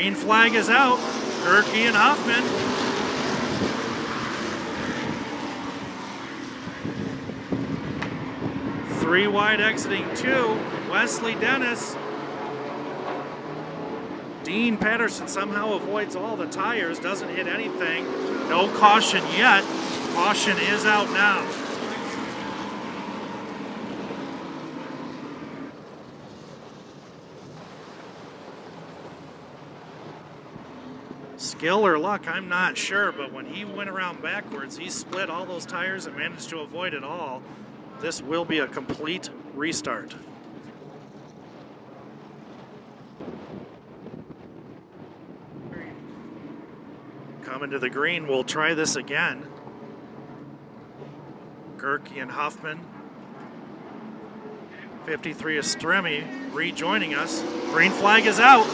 Green flag is out. Gerke and Huffman. Three wide exiting 2. Wesley Dennis. Dean Patterson somehow avoids all the tires, doesn't hit anything. No caution yet. Caution is out now. Skill or luck, I'm not sure, but when he went around backwards, he split all those tires and managed to avoid it all. This will be a complete restart. Coming to the green, we'll try this again. Gerke and Huffman. 53 is Stremme rejoining us. Green flag is out.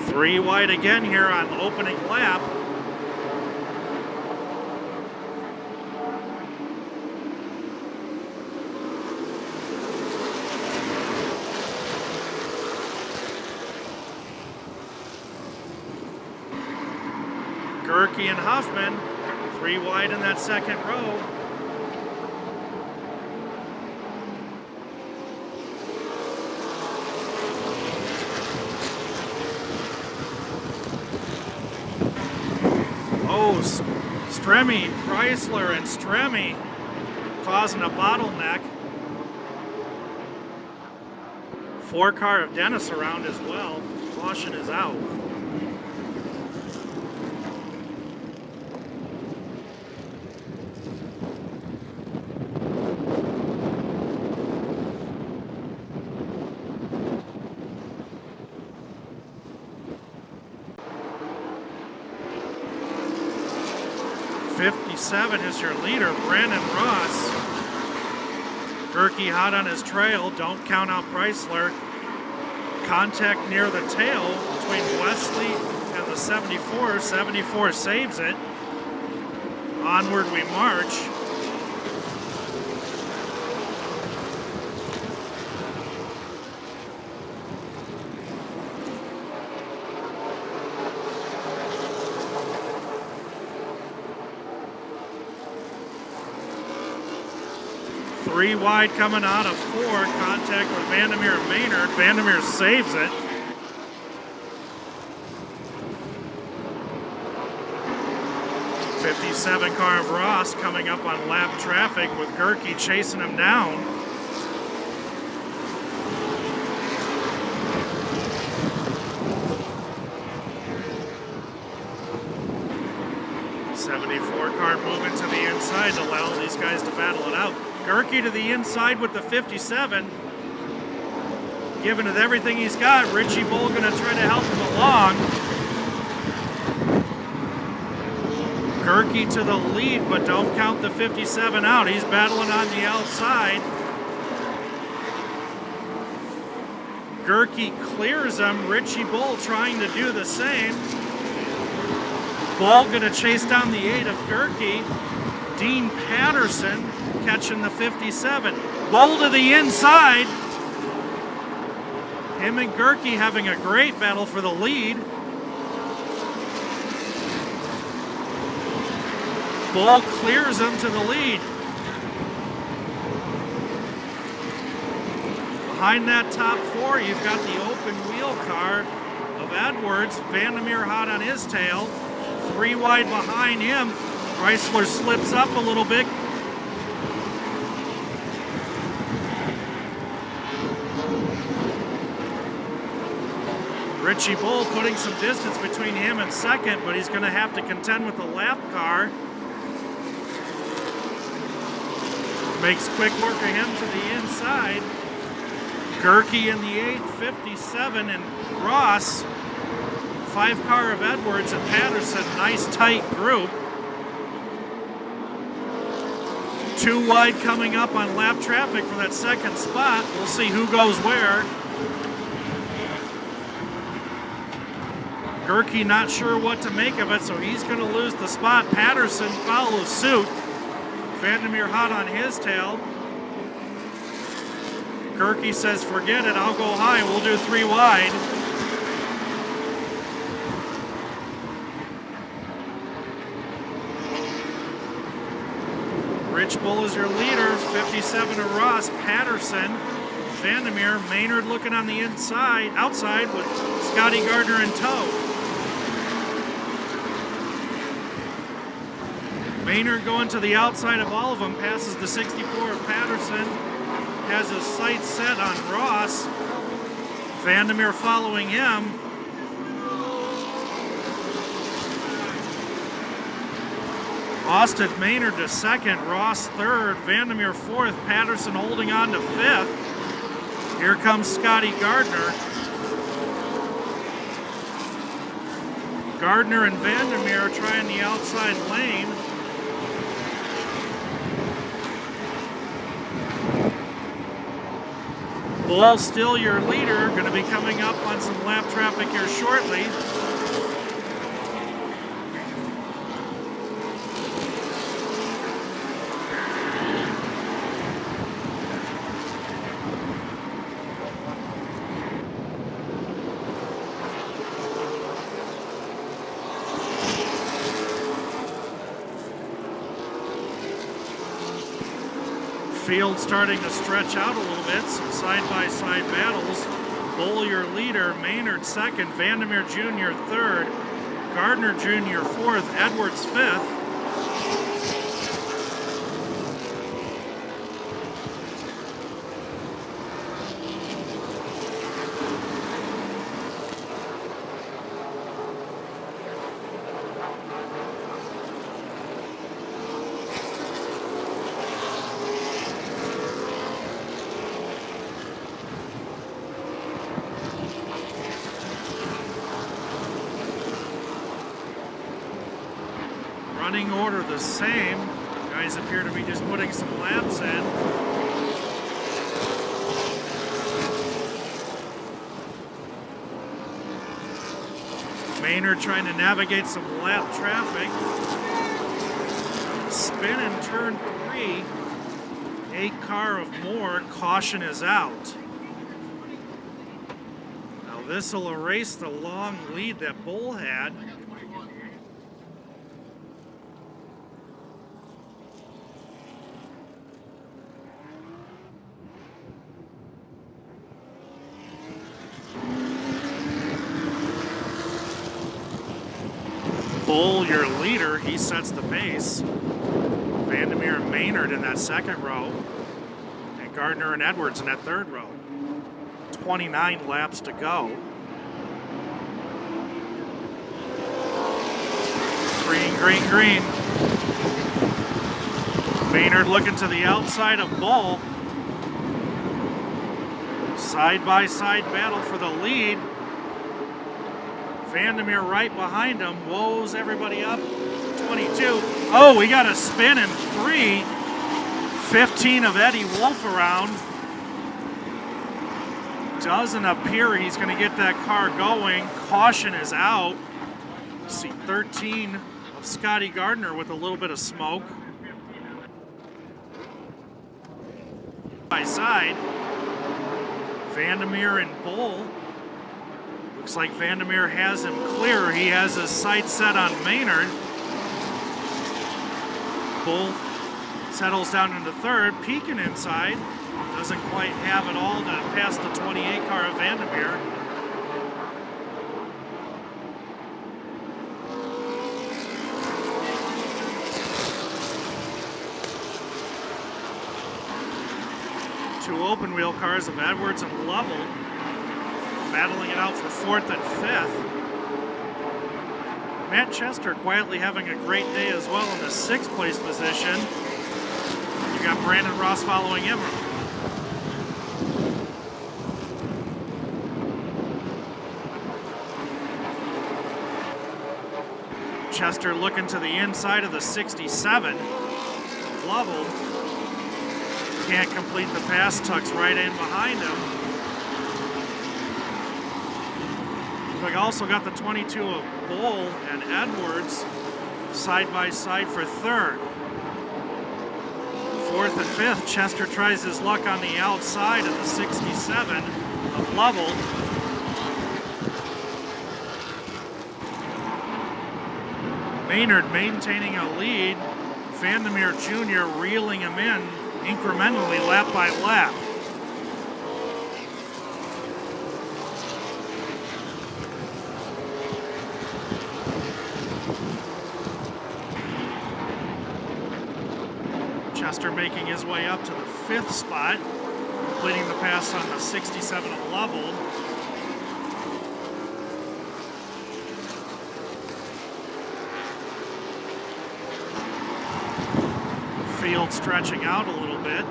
Three wide again here on the opening lap. Gerke and Huffman, three wide in that second row. Oh, Stremme, Chrysler and Stremme causing a bottleneck. 4 car of Dennis around as well. Caution is out. '57 is your leader, Brandon Ross. Gerke hot on his trail. Don't count out Chrysler. Contact near the tail between Wesley and the 74. 74 saves it. Onward we march. Three wide coming out of 4. Contact with Vandermeer and Maynard. Vandermeer saves it. '57 car of Ross coming up on lap traffic with Gerke chasing him down. '74 car moving to the inside to allow these guys to battle it out. Gerke to the inside with the 57. Giving it everything he's got. Richie Bull going to try to help him along. Gerke to the lead, but don't count the 57 out. He's battling on the outside. Gerke clears him. Richie Bull trying to do the same. Bull going to chase down the 8 of Gerke. Dean Patterson catching the 57. Bull to the inside. Him and Gerke having a great battle for the lead. Bull clears him to the lead. Behind that top 4, you've got the open wheel car of Edwards. Vandermeer hot on his tail. 3 wide behind him. Chrysler slips up a little bit. Richie Bull putting some distance between him and second, but he's going to have to contend with the lap car. Makes quick work of him to the inside. Gerke in the 857 and Ross. 5 car of Edwards and Patterson. Nice tight group. 2 wide coming up on lap traffic for that second spot. We'll see who goes where. Gerke not sure what to make of it, so he's going to lose the spot. Patterson follows suit. Vandermeer hot on his tail. Gerke says, forget it, I'll go high. We'll do 3 wide. Rich Bull is your leader. 57 to Ross. Patterson, Vandermeer, Maynard looking on the outside with Scotty Gardner in tow. Maynard going to the outside of all of them, passes the 64 of Patterson, has his sights set on Ross. Vandermeer following him. Austin Maynard to second, Ross third, Vandermeer fourth, Patterson holding on to fifth. Here comes Scotty Gardner. Gardner and Vandermeer trying the outside lane. Bull still your leader, going to be coming up on some lap traffic here shortly. Field starting to stretch out a little bit, some side-by-side battles. Bull your leader, Maynard second, Vandermeer Jr. third, Gardner Jr. fourth, Edwards fifth. Running order the same. Guys appear to be just putting some laps in. Maynard trying to navigate some lap traffic. Spin in turn 3. 8 car of more. Caution is out. Now this will erase the long lead that Bull had. Bull, your leader, he sets the pace. Vandermeer and Maynard in that second row. And Gardner and Edwards in that third row. 29 laps to go. Green, green, green. Maynard looking to the outside of Bull. Side-by-side battle for the lead. Vandermeer right behind him, woes everybody up. 22. Oh, we got a spin in 3. 15 of Eddie Wolf around. Doesn't appear he's going to get that car going. Caution is out. See 13 of Scotty Gardner with a little bit of smoke. By side, Vandermeer and Bull. Looks like Vandermeer has him clear. He has his sights set on Maynard. Bull settles down into third, peeking inside. Doesn't quite have it all to pass the 28 car of Vandermeer. Two open wheel cars of Edwards and Lovell battling it out for fourth and fifth. Matt Chester quietly having a great day as well in the 6th place position. You got Brandon Ross following him. Chester looking to the inside of the 67. Lovell can't complete the pass, tucks right in behind him. We also got the 22 of Bull and Edwards side by side for third. Fourth and fifth, Chester tries his luck on the outside of the 67 of Lovell. Maynard maintaining a lead. Vandermeer Jr. reeling him in incrementally lap by lap. Chester making his way up to the fifth spot, completing the pass on the 67 of Lovell. Field stretching out a little bit.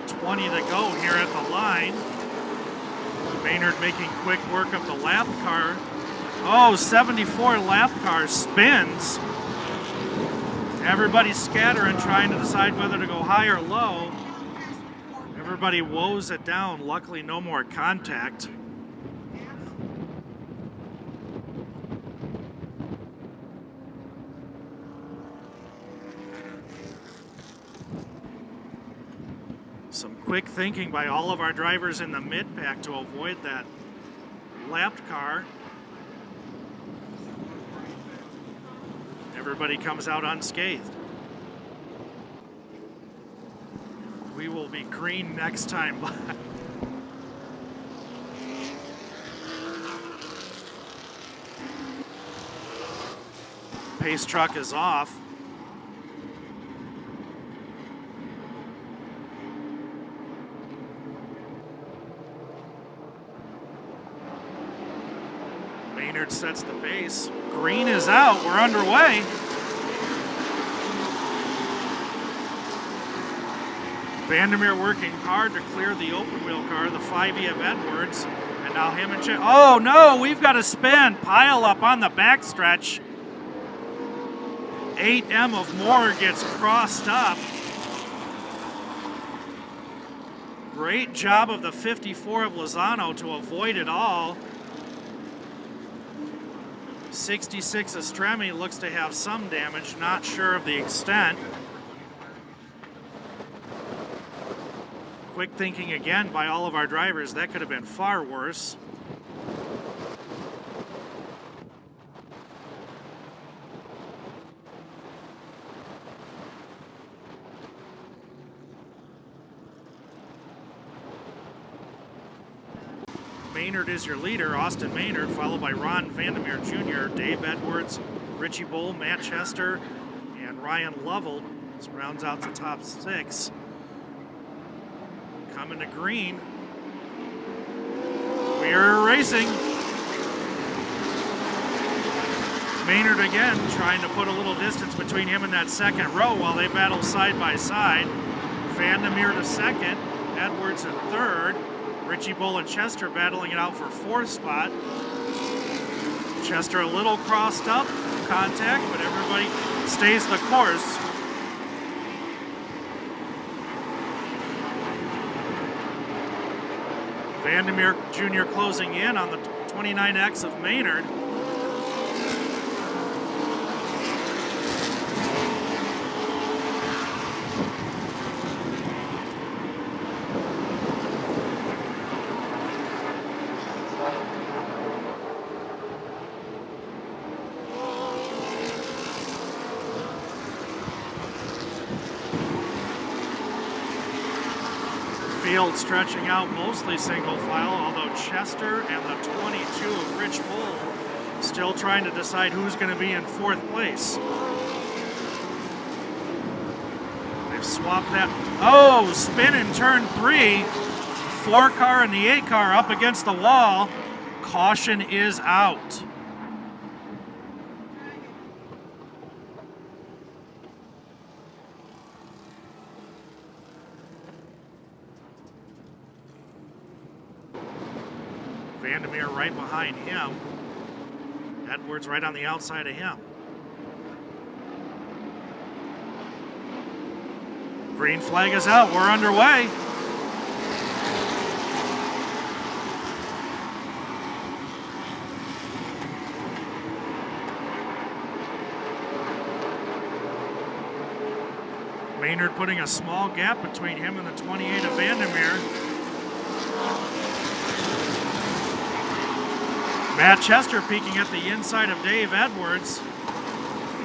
20 to go here at the line. Maynard making quick work of the lap car. Oh, 74 lap car spins. Everybody's scattering, trying to decide whether to go high or low. Everybody woes it down. Luckily, no more contact. Some quick thinking by all of our drivers in the mid-pack to avoid that lapped car. Everybody comes out unscathed. We will be green next time. Pace truck is off. Maynard sets the pace. Green is out. We're underway. Vandermeer working hard to clear the open wheel car, the 5E of Edwards. And now him and Chip. Oh no, we've got a spin. Pile up on the backstretch. 8M of Moore gets crossed up. Great job of the 54 of Lozano to avoid it all. 66 Estremi looks to have some damage, not sure of the extent. Quick thinking again by all of our drivers, that could have been far worse. Maynard is your leader, Austin Maynard, followed by Ron Vandermeer Jr., Dave Edwards, Richie Bull, Matt Chester, and Ryan Lovell. This rounds out the top six. Coming to green. We're racing. Maynard again trying to put a little distance between him and that second row while they battle side by side. Vandermeer to second, Edwards in third. Richie Bull and Chester battling it out for fourth spot. Chester a little crossed up, contact, but everybody stays the course. Vandermeer Jr. closing in on the 29X of Maynard. Field stretching out mostly single file, although Chester and the 22 of Rich Bull still trying to decide who's going to be in fourth place. They've swapped that. Oh, spin in turn 3. 4 car and the 8 car up against the wall. Caution is out. Vandermeer right behind him. Edwards right on the outside of him. Green flag is out. We're underway. Maynard putting a small gap between him and the 28 of Vandermeer. Matt Chester peeking at the inside of Dave Edwards.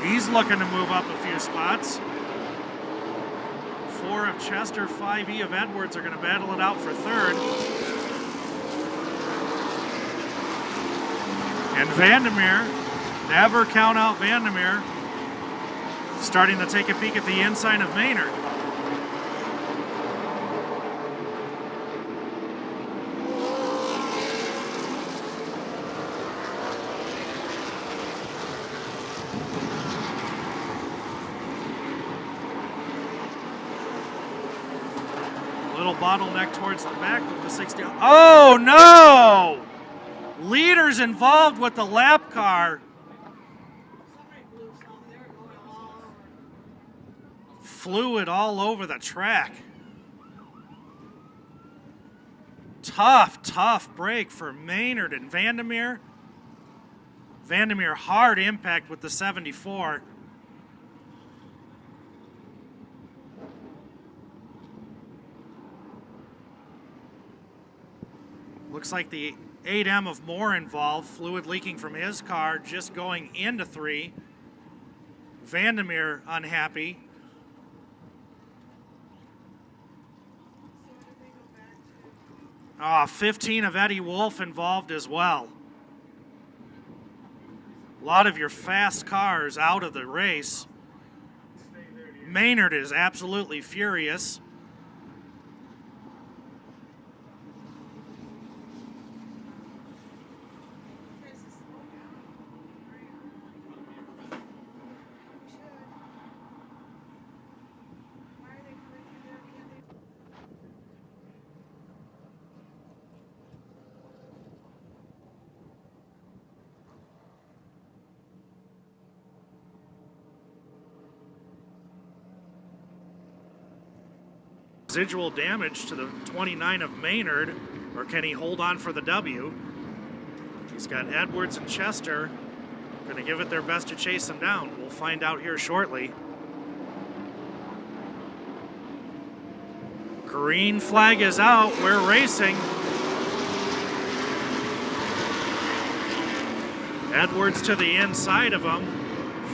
He's looking to move up a few spots. 4 of Chester, 5E of Edwards are going to battle it out for third. And Vandermeer, never count out Vandermeer, starting to take a peek at the inside of Maynard. Little bottleneck towards the back with the 60. Oh no! Leaders involved with the lap car. Fluid all over the track. Tough break for Maynard and Vandermeer. Vandermeer hard impact with the 74. Looks like the 8M of Moore involved. Fluid leaking from his car just going into 3. Vandermeer unhappy. Oh, 15 of Eddie Wolf involved as well. A lot of your fast cars out of the race. Maynard is absolutely furious. Residual damage to the 29 of Maynard, or can he hold on for the W? He's got Edwards and Chester going to give it their best to chase him down. We'll find out here shortly. Green flag is out. We're racing. Edwards to the inside of him.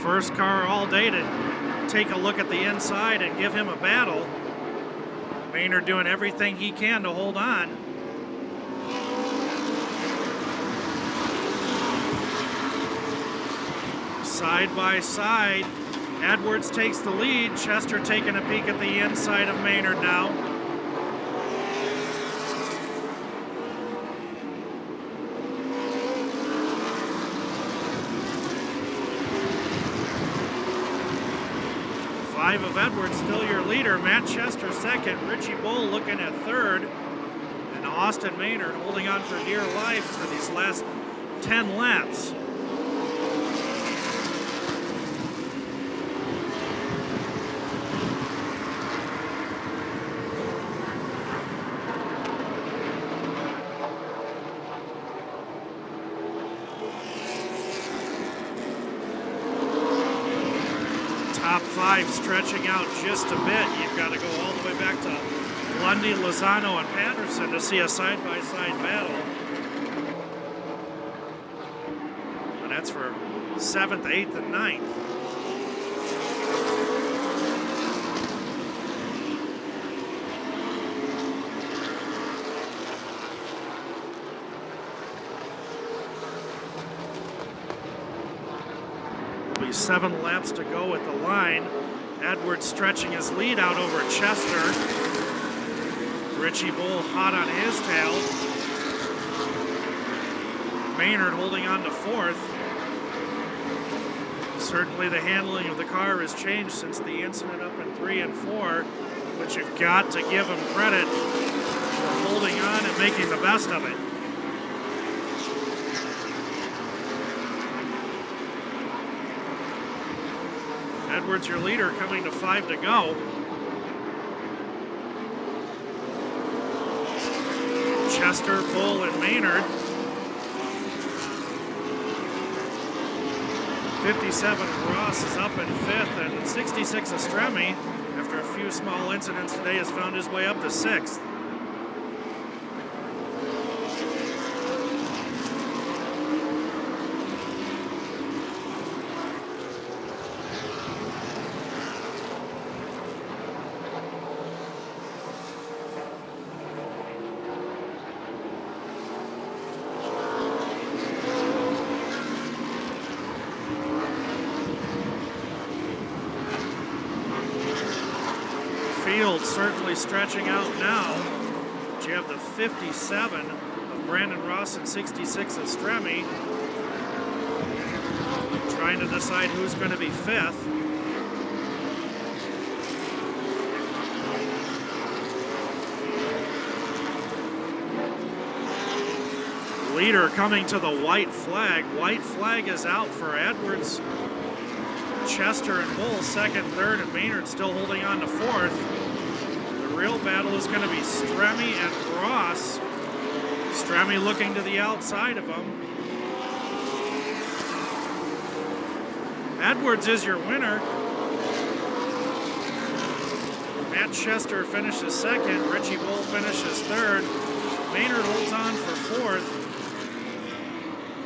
First car all day to take a look at the inside and give him a battle. Maynard doing everything he can to hold on. Side by side, Edwards takes the lead. Chester taking a peek at the inside of Maynard now. Five of Edwards still your leader. Matt Chester second. Richie Bull looking at third. And Austin Maynard holding on for dear life for these last 10 laps. Top 5 stretching out just a bit. You've got to go all the way back to Grundy, Lozano, and Patterson to see a side-by-side battle. And that's for 7th, 8th, and 9th. Be 7 laps to go at the line. Edwards stretching his lead out over Chester. Richie Bull hot on his tail. Maynard holding on to 4th. Certainly the handling of the car has changed since the incident up in 3 and 4, but you've got to give him credit for holding on and making the best of it. Edwards, your leader, coming to 5 to go. Chester, Bull, and Maynard. 57 Ross is up in 5th, and 66 Estremi, after a few small incidents today, has found his way up to 6th. Field certainly stretching out now. But you have the 57 of Brandon Ross and 66 of Estremi trying to decide who's going to be 5th. Leader coming to the white flag. White flag is out for Edwards. Chester and Bull second, third, and Maynard still holding on to 4th. The real battle is going to be Estremi and Ross. Estremi looking to the outside of him. Edwards is your winner. Matt Chester finishes second. Richie Bull finishes third. Maynard holds on for 4th.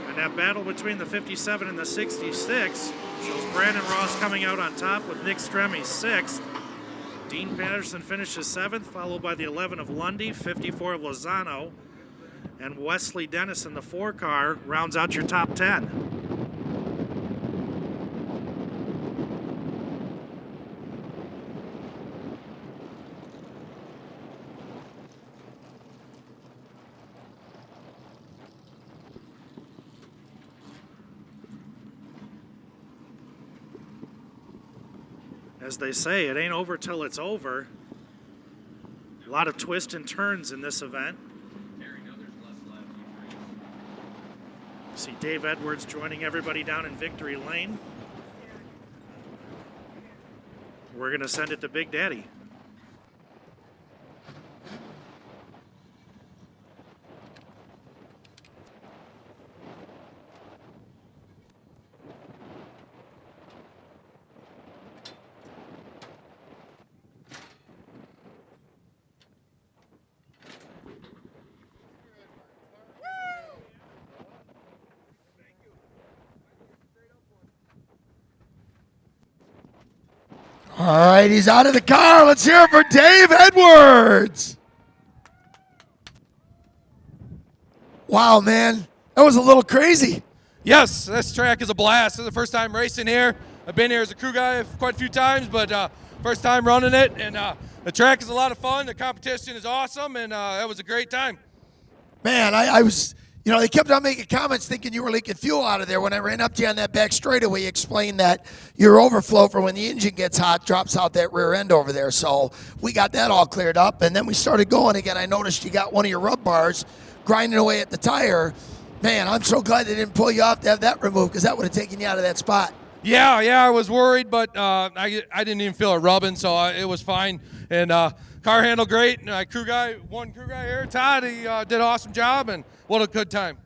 And that battle between the 57 and the 66 shows Brandon Ross coming out on top with Nick Estremi 6th. Dean Patterson finishes 7th, followed by the 11 of Lundy, 54 of Lozano, and Wesley Dennis in the 4 car rounds out your top 10. As they say, it ain't over till it's over. A lot of twists and turns in this event. See Dave Edwards joining everybody down in Victory Lane. We're going to send it to Big Daddy. All right, he's out of the car. Let's hear it for Dave Edwards. Wow, man. That was a little crazy. Yes, this track is a blast. This is the first time racing here. I've been here as a crew guy quite a few times, but first time running it. And the track is a lot of fun. The competition is awesome, and it was a great time. Man, I was, you know, they kept on making comments thinking you were leaking fuel out of there. When I ran up to you on that back straightaway, you explained that your overflow for when the engine gets hot drops out that rear end over there. So we got that all cleared up, and then we started going again. I noticed you got one of your rub bars grinding away at the tire. Man, I'm so glad they didn't pull you off to have that removed, because that would have taken you out of that spot. Yeah, I was worried, but I didn't even feel it rubbing, so it was fine. And car handled great. And one crew guy here, Todd, he did an awesome job, and what a good time.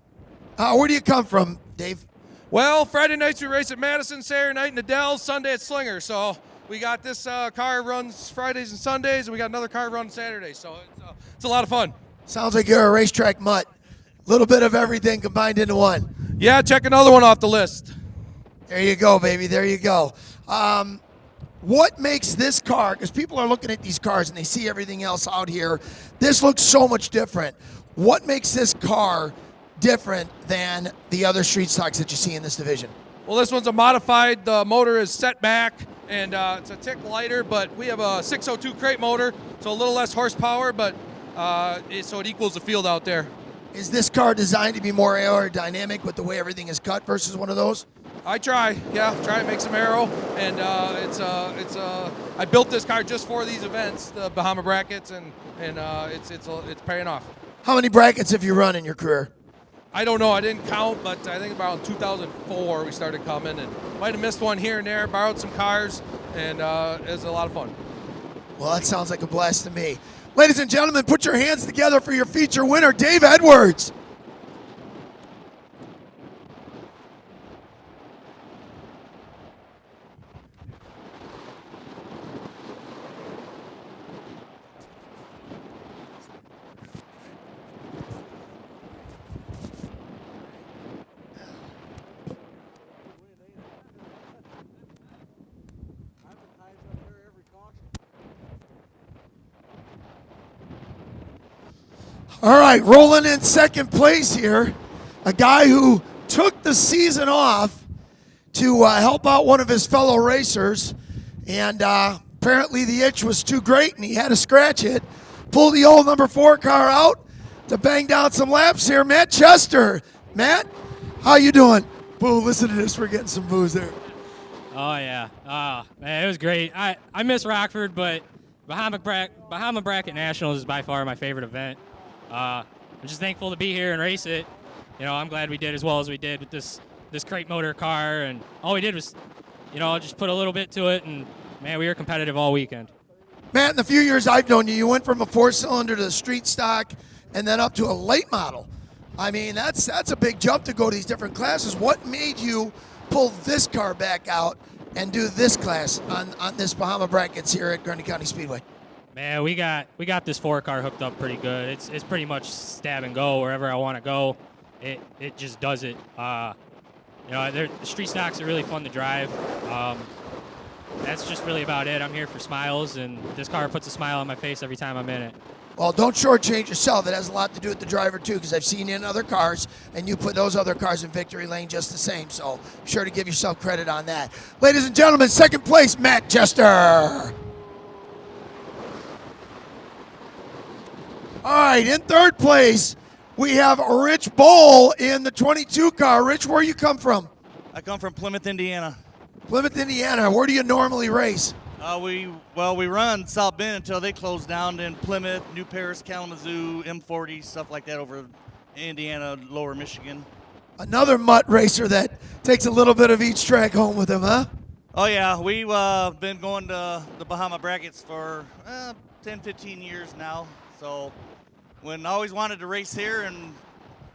Where do you come from, Dave? Well, Friday nights we race at Madison, Saturday night in the Dells, Sunday at Slinger. So we got this car runs Fridays and Sundays, and we got another car run Saturdays. So it's a lot of fun. Sounds like you're a racetrack mutt. A little bit of everything combined into one. Yeah, check another one off the list. There you go, baby. There you go. What makes this car, because people are looking at these cars and they see everything else out here, this looks so much different. What makes this car different than the other street stocks that you see in this division? Well, this one's a modified. The motor is set back, and it's a tick lighter, but we have a 602 crate motor, so a little less horsepower, but so it equals the field out there. Is this car designed to be more aerodynamic with the way everything is cut versus one of those? I try to make some aero, and I built this car just for these events, the Bahama brackets, and it's paying off. How many brackets have you run in your career? I don't know, I didn't count, but I think about 2004 we started coming, and might have missed one here and there, borrowed some cars, and it was a lot of fun. Well, that sounds like a blast to me. Ladies and gentlemen, put your hands together for your feature winner, Dave Edwards. All right, rolling in second place here, a guy who took the season off to help out one of his fellow racers, and apparently the itch was too great and he had to scratch it. Pulled the old number 4 car out to bang down some laps here. Matt Chester. Matt, how you doing? Boo, listen to this. We're getting some boos there. Oh, yeah. Man, it was great. I miss Rockford, but Bahama Bracket Nationals is by far my favorite event. I'm just thankful to be here and race it. You know, I'm glad we did as well as we did with this crate motor car, and all we did was, you know, just put a little bit to it, and, man, we were competitive all weekend. Matt, in the few years I've known you, you went from a 4-cylinder to the street stock and then up to a late model. I mean, that's a big jump to go to these different classes. What made you pull this car back out and do this class on this Bahama Brackets here at Grundy County Speedway? Man, we got this 4 car hooked up pretty good. It's pretty much stab and go wherever I want to go. It just does it. You know, the street stocks are really fun to drive. That's just really about it. I'm here for smiles, and this car puts a smile on my face every time I'm in it. Well, don't shortchange yourself. It has a lot to do with the driver, too, because I've seen you in other cars, and you put those other cars in victory lane just the same. So be sure to give yourself credit on that. Ladies and gentlemen, second place, Matt Chester. All right, in third place, we have Rich Bowl in the 22 car. Rich, where you come from? I come from Plymouth, Indiana. Plymouth, Indiana. Where do you normally race? We run South Bend until they close down. Then Plymouth, New Paris, Kalamazoo, M40, stuff like that over Indiana, Lower Michigan. Another mutt racer that takes a little bit of each track home with him, huh? Oh yeah, we've been going to the Bahama Brackets for 10, 15 years now. So when I always wanted to race here, and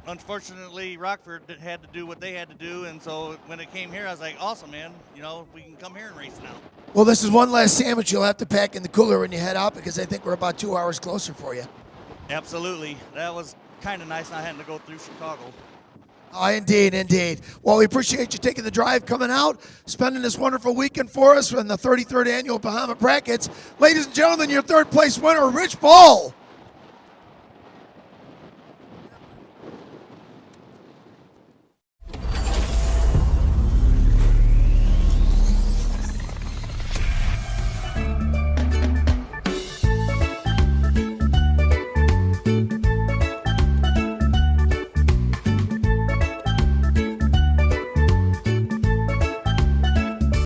unfortunately Rockford had to do what they had to do, and so when it came here, I was like, awesome, man. You know, we can come here and race now. Well, this is one last sandwich you'll have to pack in the cooler when you head out, because I think we're about 2 hours closer for you. Absolutely. That was kind of nice not having to go through Chicago. Oh, indeed, indeed. Well, we appreciate you taking the drive, coming out, spending this wonderful weekend for us in the 33rd Annual Bahama Brackets. Ladies and gentlemen, your third place winner, Rich Ball.